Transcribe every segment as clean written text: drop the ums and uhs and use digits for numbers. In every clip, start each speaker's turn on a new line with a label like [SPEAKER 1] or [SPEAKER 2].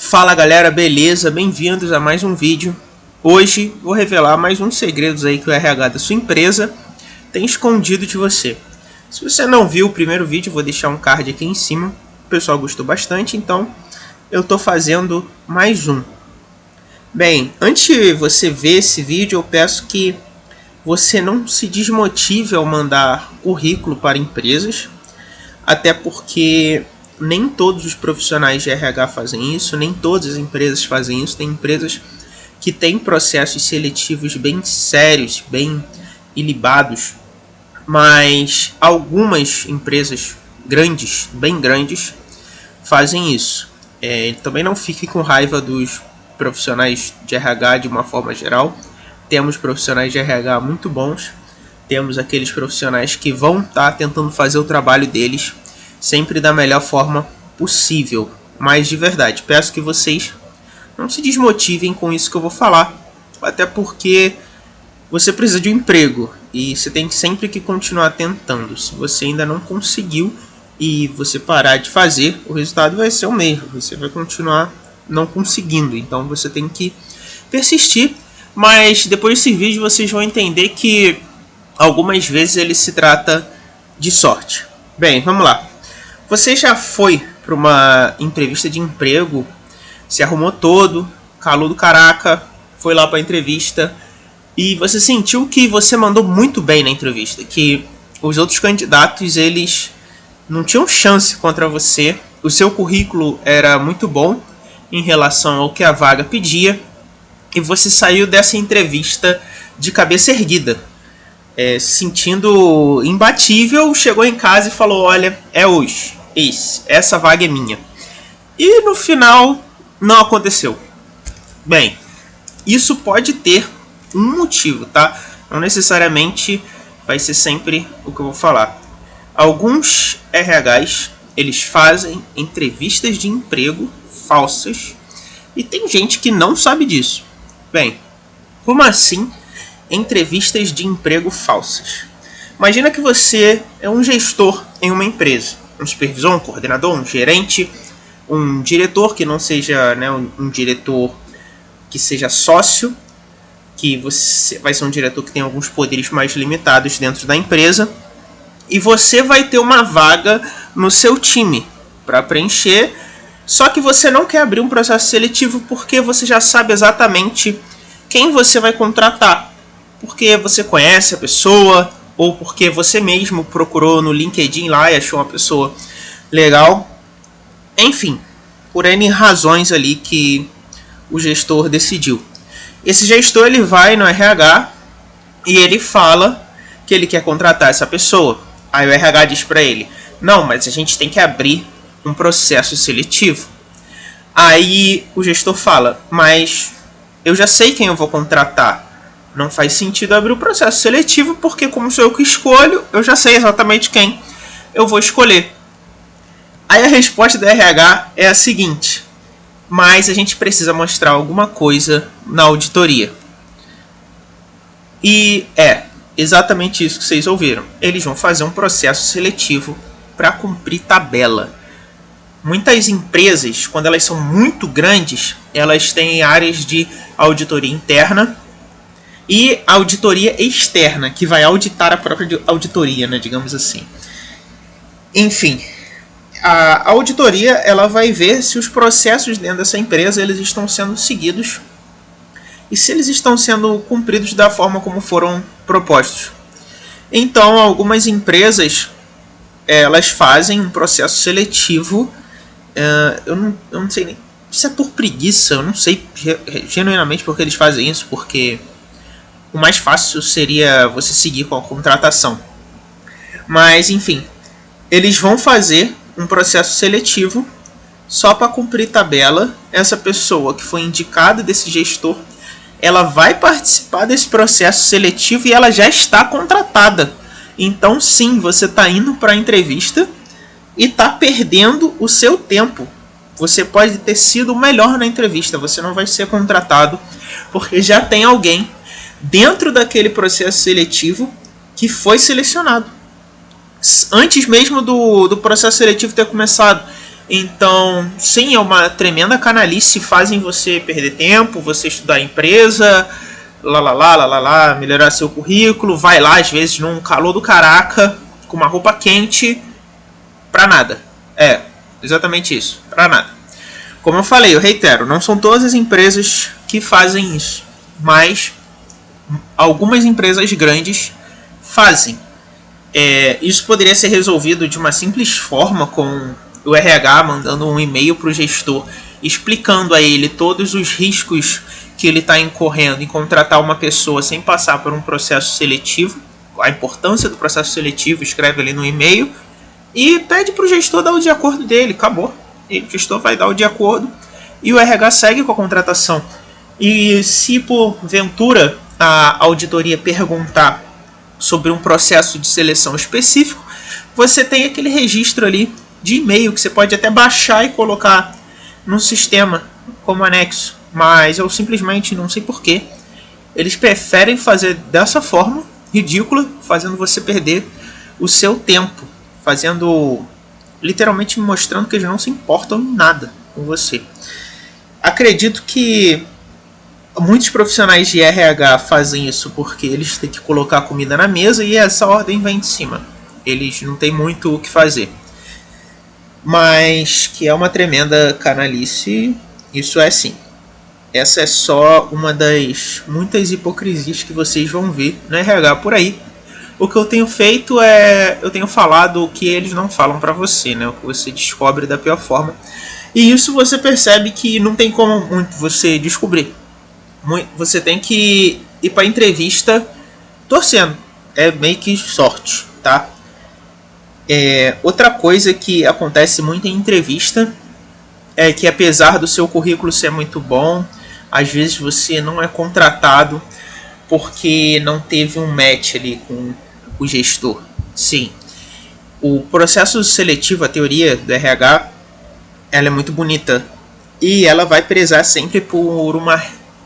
[SPEAKER 1] Fala galera, beleza? Bem-vindos a mais um vídeo. Hoje vou revelar mais uns segredos aí que o RH da sua empresa tem escondido de você. Se você não viu o primeiro vídeo, vou deixar um card aqui em cima. O pessoal gostou bastante, então eu tô fazendo mais um. Bem, antes de você ver esse vídeo, eu peço que você não se desmotive ao mandar currículo para empresas, até porque nem todos os profissionais de RH fazem isso, nem todas as empresas fazem isso. Tem empresas que têm processos seletivos bem sérios, bem ilibados, mas algumas empresas grandes, bem grandes, fazem isso. Também não fique com raiva dos profissionais de RH de uma forma geral. Temos profissionais de RH muito bons, temos aqueles profissionais que vão estar tentando fazer o trabalho deles sempre da melhor forma possível. Mas de verdade, peço que vocês não se desmotivem com isso que eu vou falar, até porque você precisa de um emprego e você tem sempre que continuar tentando. Se você ainda não conseguiu e você parar de fazer, o resultado vai ser o mesmo, você vai continuar não conseguindo. Então você tem que persistir, mas depois desse vídeo vocês vão entender que algumas vezes ele se trata de sorte. Bem, vamos lá. Você já foi para uma entrevista de emprego, se arrumou todo, calou do caraca, foi lá para a entrevista e você sentiu que você mandou muito bem na entrevista, que os outros candidatos eles não tinham chance contra você, o seu currículo era muito bom em relação ao que a vaga pedia e você saiu dessa entrevista de cabeça erguida, se sentindo imbatível, chegou em casa e falou: olha, é hoje. Essa vaga é minha. E no final não aconteceu. Bem, isso pode ter um motivo, tá? Não necessariamente vai ser sempre o que eu vou falar. Alguns RHs, eles fazem entrevistas de emprego falsas e tem gente que não sabe disso. Bem, como assim entrevistas de emprego falsas? Imagina que você é um gestor em uma empresa, um supervisor, um coordenador, um gerente, um diretor que não seja, né, um diretor que seja sócio, que você vai ser um diretor que tem alguns poderes mais limitados dentro da empresa, e você vai ter uma vaga no seu time para preencher, só que você não quer abrir um processo seletivo porque você já sabe exatamente quem você vai contratar, porque você conhece a pessoa, ou porque você mesmo procurou no LinkedIn lá e achou uma pessoa legal. Enfim, por N razões ali que o gestor decidiu. Esse gestor ele vai no RH e ele fala que ele quer contratar essa pessoa. Aí o RH diz para ele: não, mas a gente tem que abrir um processo seletivo. Aí o gestor fala: mas eu já sei quem eu vou contratar. Não faz sentido abrir o processo seletivo, porque como sou eu que escolho, eu já sei exatamente quem eu vou escolher. Aí a resposta do RH é a seguinte: mas a gente precisa mostrar alguma coisa na auditoria. E é exatamente isso que vocês ouviram. Eles vão fazer um processo seletivo para cumprir tabela. Muitas empresas, quando elas são muito grandes, elas têm áreas de auditoria interna e auditoria externa, que vai auditar a própria auditoria, né, digamos assim. Enfim, a auditoria ela vai ver se os processos dentro dessa empresa eles estão sendo seguidos e se eles estão sendo cumpridos da forma como foram propostos. Então, algumas empresas elas fazem um processo seletivo. Eu não sei nem se é por preguiça, eu não sei genuinamente porque eles fazem isso, porque o mais fácil seria você seguir com a contratação. Mas, enfim, eles vão fazer um processo seletivo só para cumprir tabela. Essa pessoa que foi indicada desse gestor, ela vai participar desse processo seletivo e ela já está contratada. Então, sim, você está indo para a entrevista e está perdendo o seu tempo. Você pode ter sido o melhor na entrevista, você não vai ser contratado porque já tem alguém dentro daquele processo seletivo que foi selecionado. Antes mesmo do processo seletivo ter começado, Então, sim, é uma tremenda canalice, fazem você perder tempo, você estudar a empresa, melhorar seu currículo, vai lá às vezes num calor do caraca, com uma roupa quente, pra nada. É, exatamente isso, pra nada. Como eu falei, eu reitero, não são todas as empresas que fazem isso, mas algumas empresas grandes fazem. Isso poderia ser resolvido de uma simples forma, com o RH mandando um e-mail para o gestor explicando a ele todos os riscos que ele está incorrendo em contratar uma pessoa sem passar por um processo seletivo, a importância do processo seletivo, escreve ali no e-mail e pede para o gestor dar o de acordo dele, acabou. E o gestor vai dar o de acordo e o RH segue com a contratação. E se porventura a auditoria perguntar sobre um processo de seleção específico, você tem aquele registro ali de e-mail que você pode até baixar e colocar no sistema como anexo, mas eu simplesmente não sei porquê. Eles preferem fazer dessa forma ridícula, fazendo você perder o seu tempo, fazendo, literalmente mostrando que eles não se importam em nada com você. Acredito que muitos profissionais de RH fazem isso porque eles têm que colocar comida na mesa e essa ordem vem de cima. Eles não têm muito o que fazer. Mas que é uma tremenda canalice, isso é sim. Essa é só uma das muitas hipocrisias que vocês vão ver no RH por aí. O que eu tenho feito eu tenho falado o que eles não falam pra você, né? O que você descobre da pior forma. E isso você percebe que não tem como muito você descobrir. Você tem que ir pra entrevista torcendo. É meio que sorte, tá? Outra coisa que acontece muito em entrevista é que, apesar do seu currículo ser muito bom, às vezes você não é contratado porque não teve um match ali com o gestor. Sim, o processo seletivo, a teoria do RH, ela é muito bonita e ela vai prezar sempre por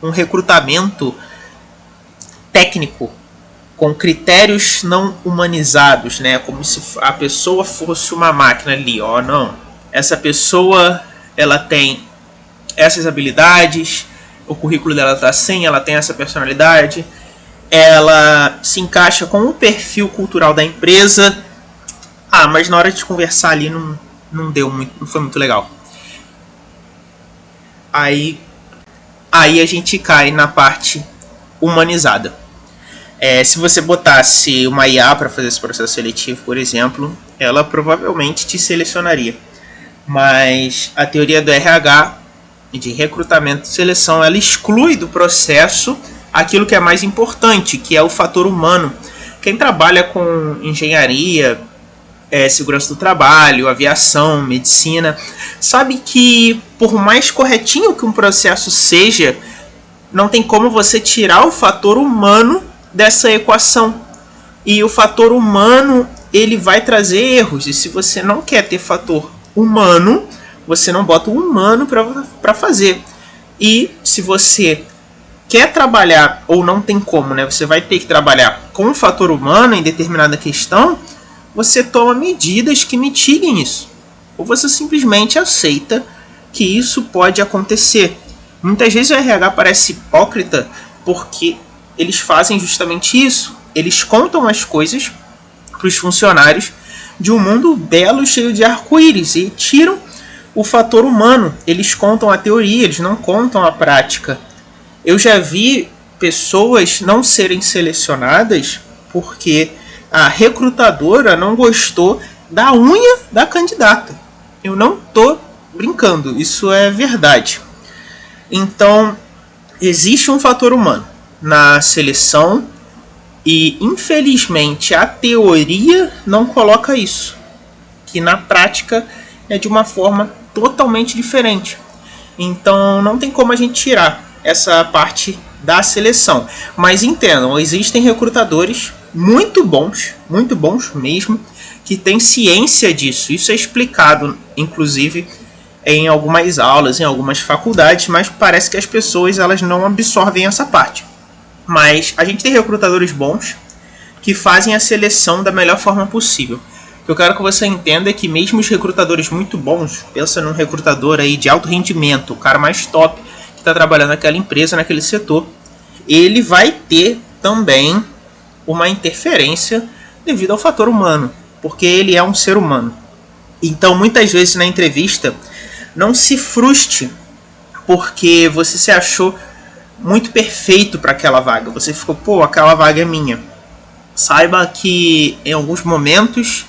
[SPEAKER 1] um recrutamento técnico, com critérios não humanizados, né? Como se a pessoa fosse uma máquina ali, ó, não. Essa pessoa, ela tem essas habilidades, o currículo dela tá assim, ela tem essa personalidade, ela se encaixa com o perfil cultural da empresa. Ah, mas na hora de conversar ali não deu muito, não foi muito legal. Aí a gente cai na parte humanizada. Se você botasse uma IA para fazer esse processo seletivo, por exemplo, ela provavelmente te selecionaria. Mas a teoria do RH, de recrutamento e seleção, ela exclui do processo aquilo que é mais importante, que é o fator humano. Quem trabalha com engenharia, segurança do trabalho, aviação, medicina, sabe que por mais corretinho que um processo seja, não tem como você tirar o fator humano dessa equação. E o fator humano, ele vai trazer erros. E se você não quer ter fator humano, você não bota o humano para fazer. E se você quer trabalhar, ou não tem como, né? Você vai ter que trabalhar com o fator humano em determinada questão, você toma medidas que mitiguem isso. Ou você simplesmente aceita que isso pode acontecer. Muitas vezes o RH parece hipócrita porque eles fazem justamente isso. Eles contam as coisas para os funcionários de um mundo belo, cheio de arco-íris, e tiram o fator humano. Eles contam a teoria, eles não contam a prática. Eu já vi pessoas não serem selecionadas porque a recrutadora não gostou da unha da candidata. Eu não estou brincando, isso é verdade. Então, existe um fator humano na seleção e, infelizmente, a teoria não coloca isso, que na prática é de uma forma totalmente diferente. Então, não tem como a gente tirar essa parte da seleção. Mas entendam, existem recrutadores muito bons mesmo, que têm ciência disso. Isso é explicado, inclusive, em algumas aulas, em algumas faculdades, mas parece que as pessoas elas não absorvem essa parte. Mas a gente tem recrutadores bons que fazem a seleção da melhor forma possível. que eu quero que você entenda é que mesmo os recrutadores muito bons, pensa num recrutador aí de alto rendimento, o cara mais top que está trabalhando naquela empresa, naquele setor, ele vai ter também uma interferência devido ao fator humano, porque ele é um ser humano. Então, muitas vezes na entrevista, não se frustre porque você se achou muito perfeito para aquela vaga. Você ficou, pô, aquela vaga é minha. Saiba que em alguns momentos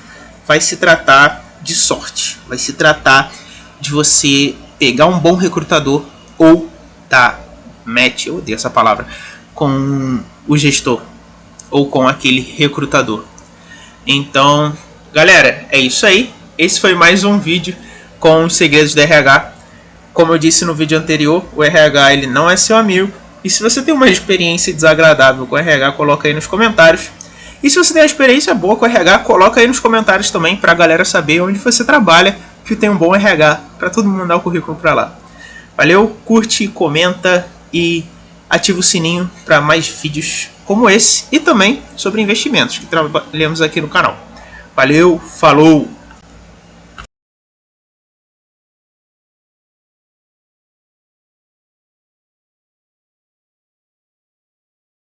[SPEAKER 1] vai se tratar de sorte. Vai se tratar de você pegar um bom recrutador ou dar match, eu odeio essa palavra, com o gestor ou com aquele recrutador. Então, galera, é isso aí. Esse foi mais um vídeo com os segredos do RH. Como eu disse no vídeo anterior, o RH ele não é seu amigo. E se você tem uma experiência desagradável com o RH, coloca aí nos comentários. E se você tem uma experiência boa com o RH, coloca aí nos comentários também para a galera saber onde você trabalha, que tem um bom RH, para todo mundo mandar o currículo para lá. Valeu, curte, comenta e ativa o sininho para mais vídeos como esse e também sobre investimentos que trabalhamos aqui no canal. Valeu, falou!